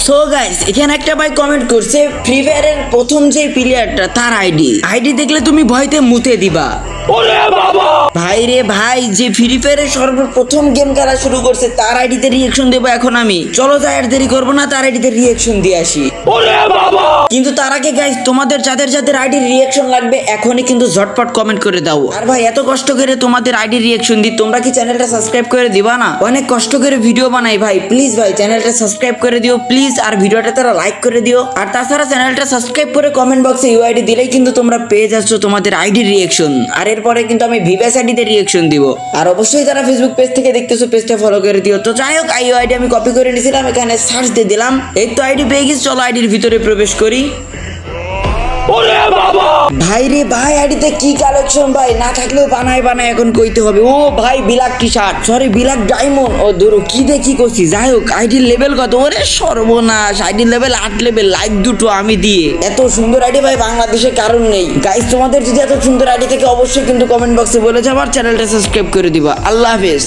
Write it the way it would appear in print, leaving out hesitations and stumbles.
So guys এখানে একটা ভাই কমেন্ট করছে ফ্রি ফায়ারের প্রথম যে প্লেয়ারটা তার আইডি দেখলে তুমি ভয়তে মুতে দিবা। ভাই রে ভাই, যে ফ্রি ফায়ারের সর্বপ্রথম গেম খেলা শুরু করছে তার আইডিতে রিয়েকশন দেবো এখন আমি। চলো যাই আর দেরি করবো না, তার আইডিতে রিয়েকশন দিয়ে আসি। কিন্তু তার আগে গাইস তোমাদের যাদের যাদের আইডির রিয়েকশন লাগবে এখনই কিন্তু ঝটপট কমেন্ট করে দাও। আর ভাই এত কষ্ট করে তোমাদের আইডির রিয়েকশন দিই, তোমরা কি চ্যানেলটা সাবস্ক্রাইব করে দিবা না? অনেক কষ্ট করে ভিডিও বানাই ভাই, প্লিজ ভাই চ্যানেলটা সাবস্ক্রাইব করে দিও প্লিজ, আর ভিডিওটা তারা লাইক করে দিও। আর তাছাড়া চ্যানেলটা সাবস্ক্রাইব করে কমেন্ট বক্সে ইউআইডি দিলেই কিন্তু তোমরা পেয়ে যাচ্ছ তোমাদের আইডির রিয়েকশন। আর এরপরে কিন্তু আমি ভিভাস আইডিতে রিয়েকশন দিব। আর অবশ্যই যারা ফেসবুক পেজ থেকে দেখতেছো পেজটা ফলো করে দিও। তো যাই হোক আইডি আমি কপি করে নিয়েছিলাম, এখানে সার্চ দিয়ে দিলাম, এই তো আইডি পেয়ে গেছি। চলো আইডির ভিতরে প্রবেশ করি। ভাই রে ভাই, আইডিতে কি কালেকশন ভাই, না থাকলেও বানায় এখন কইতে হবে। ও ভাই বিলাক টি শার্ট, সরি বিলাক ডায়মন্ড, ও ধরো কি দেখি করছি। যাই হোক আইডির লেভেল কত? ওরে সর্বনাশ, আইডির লেভেল 8 লেভেল, লাইক দুটো আমি দিয়ে। এত সুন্দর আইডি ভাই বাংলাদেশে কারণ নেই। গাইস তোমাদের যদি এত সুন্দর আইডি থেকে অবশ্যই কিন্তু কমেন্ট বক্সে বলে যাও, আর চ্যানেলটা সাবস্ক্রাইব করে দিবা। আল্লাহ হাফেজ।